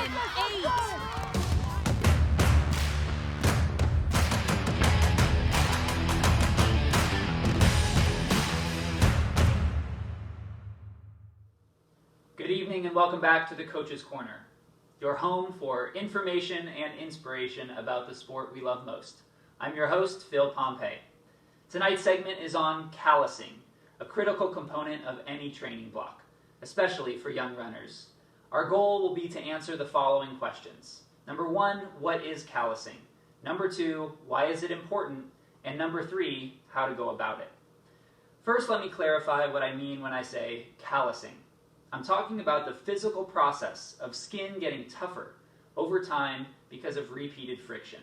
8. Good evening and welcome back to the Coach's Corner, your home for information and inspiration about the sport we love most. I'm your host, Phil Pompey. Tonight's segment is on callusing, a critical component of any training block, especially for young runners. Our goal will be to answer the following questions. Number 1, what is callusing? Number 2, why is it important? And number 3, how to go about it. First, let me clarify what I mean when I say callusing. I'm talking about the physical process of skin getting tougher over time because of repeated friction.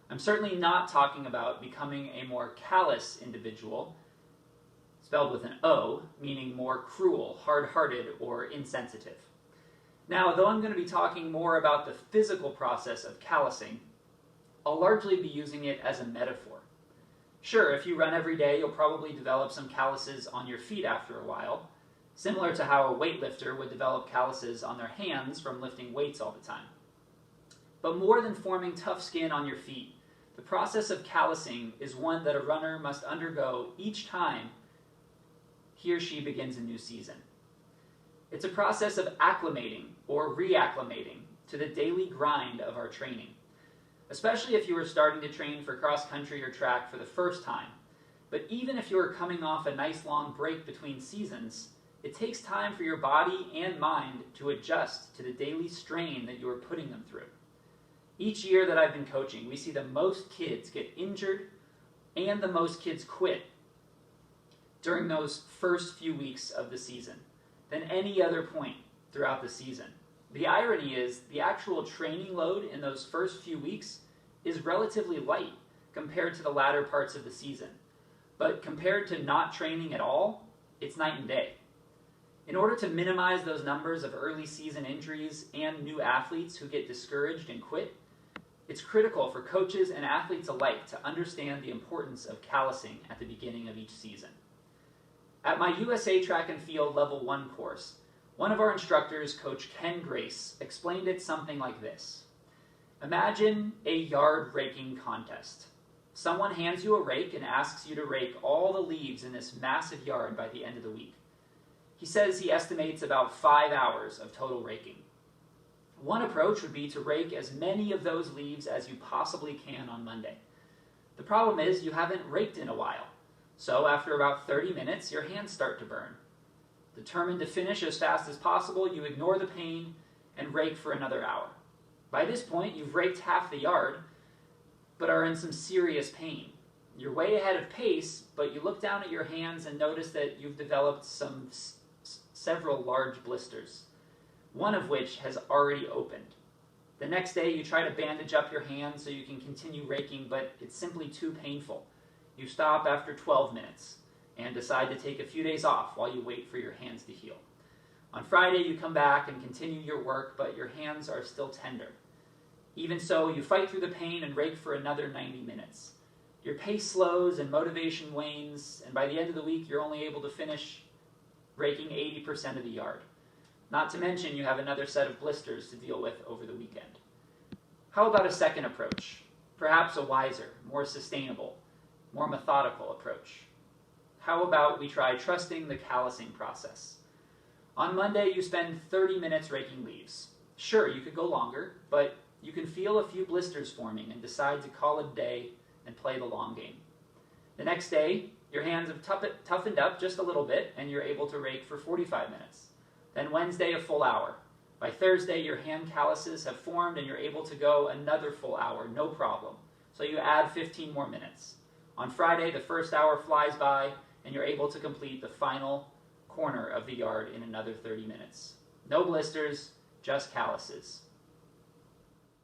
I'm certainly not talking about becoming a more callous individual, spelled with an O, meaning more cruel, hard-hearted, or insensitive. Now, though I'm going to be talking more about the physical process of callusing, I'll largely be using it as a metaphor. Sure, if you run every day, you'll probably develop some calluses on your feet after a while, similar to how a weightlifter would develop calluses on their hands from lifting weights all the time. But more than forming tough skin on your feet, the process of callusing is one that a runner must undergo each time he or she begins a new season. It's a process of acclimating or reacclimating to the daily grind of our training, especially if you are starting to train for cross-country or track for the first time. But even if you are coming off a nice long break between seasons, it takes time for your body and mind to adjust to the daily strain that you are putting them through. Each year that I've been coaching, we see the most kids get injured and the most kids quit during those first few weeks of the season than any other point throughout the season. The irony is the actual training load in those first few weeks is relatively light compared to the latter parts of the season. But compared to not training at all, it's night and day. In order to minimize those numbers of early season injuries and new athletes who get discouraged and quit, it's critical for coaches and athletes alike to understand the importance of callusing at the beginning of each season. At my USA Track and Field Level 1 course, one of our instructors, Coach Ken Grace, explained it something like this. Imagine a yard raking contest. Someone hands you a rake and asks you to rake all the leaves in this massive yard by the end of the week. He says he estimates about 5 hours of total raking. One approach would be to rake as many of those leaves as you possibly can on Monday. The problem is you haven't raked in a while, so after about 30 minutes, your hands start to burn. Determined to finish as fast as possible, you ignore the pain and rake for another hour. By this point, you've raked half the yard, but are in some serious pain. You're way ahead of pace, but you look down at your hands and notice that you've developed several large blisters, one of which has already opened. The next day, you try to bandage up your hands so you can continue raking, but it's simply too painful. You stop after 12 minutes and decide to take a few days off while you wait for your hands to heal. On Friday, you come back and continue your work, but your hands are still tender. Even so, you fight through the pain and rake for another 90 minutes. Your pace slows and motivation wanes, and by the end of the week, you're only able to finish raking 80% of the yard. Not to mention you have another set of blisters to deal with over the weekend. How about a second approach? Perhaps a wiser, more sustainable, more methodical approach. How about we try trusting the callusing process? On Monday, you spend 30 minutes raking leaves. Sure, you could go longer, but you can feel a few blisters forming and decide to call it a day and play the long game. The next day, your hands have toughened up just a little bit and you're able to rake for 45 minutes. Then Wednesday, a full hour. By Thursday, your hand calluses have formed and you're able to go another full hour, no problem. So you add 15 more minutes. On Friday, the first hour flies by and you're able to complete the final corner of the yard in another 30 minutes. No blisters, just calluses.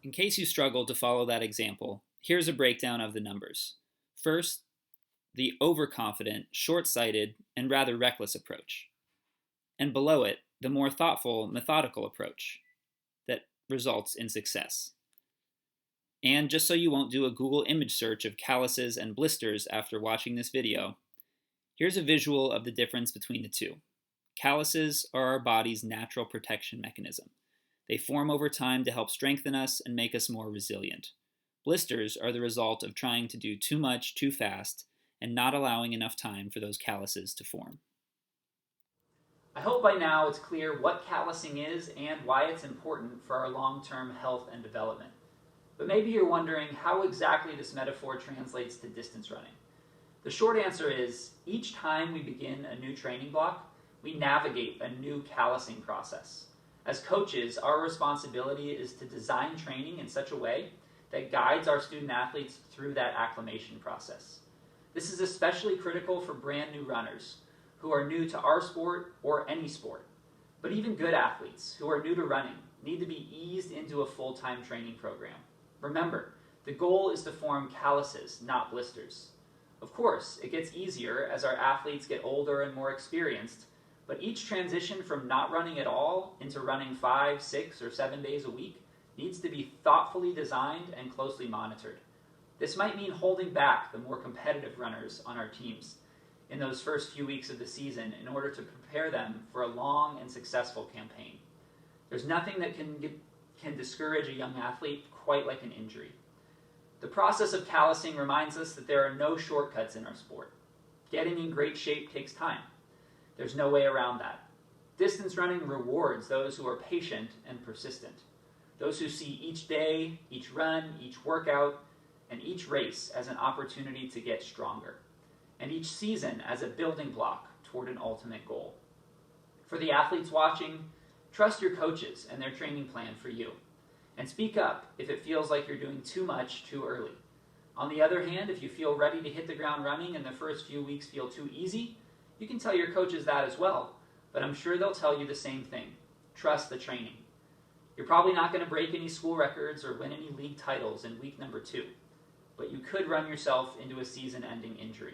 In case you struggle to follow that example, here's a breakdown of the numbers. First, the overconfident, short-sighted, and rather reckless approach. And below it, the more thoughtful, methodical approach that results in success. And just so you won't do a Google image search of calluses and blisters after watching this video, here's a visual of the difference between the two. Calluses are our body's natural protection mechanism. They form over time to help strengthen us and make us more resilient. Blisters are the result of trying to do too much too fast and not allowing enough time for those calluses to form. I hope by now it's clear what callusing is and why it's important for our long-term health and development. But maybe you're wondering how exactly this metaphor translates to distance running. The short answer is, each time we begin a new training block, we navigate a new callusing process. As coaches, our responsibility is to design training in such a way that guides our student athletes through that acclimation process. This is especially critical for brand new runners who are new to our sport or any sport. But even good athletes who are new to running need to be eased into a full-time training program. Remember, the goal is to form calluses, not blisters. Of course, it gets easier as our athletes get older and more experienced, but each transition from not running at all into running 5, 6, or 7 days a week needs to be thoughtfully designed and closely monitored. This might mean holding back the more competitive runners on our teams in those first few weeks of the season in order to prepare them for a long and successful campaign. There's nothing that can discourage a young athlete quite like an injury. The process of callusing reminds us that there are no shortcuts in our sport. Getting in great shape takes time. There's no way around that. Distance running rewards those who are patient and persistent, those who see each day, each run, each workout, and each race as an opportunity to get stronger, and each season as a building block toward an ultimate goal. For the athletes watching, trust your coaches and their training plan for you, and speak up if it feels like you're doing too much too early. On the other hand, if you feel ready to hit the ground running and the first few weeks feel too easy, you can tell your coaches that as well, but I'm sure they'll tell you the same thing. Trust the training. You're probably not going to break any school records or win any league titles in week number 2, but you could run yourself into a season-ending injury.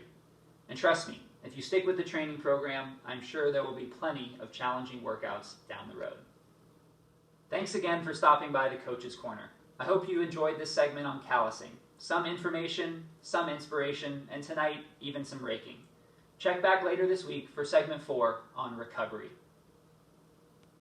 And trust me, if you stick with the training program, I'm sure there will be plenty of challenging workouts down the road. Thanks again for stopping by the Coach's Corner. I hope you enjoyed this segment on callusing. Some information, some inspiration, and tonight, even some raking. Check back later this week for segment 4 on recovery.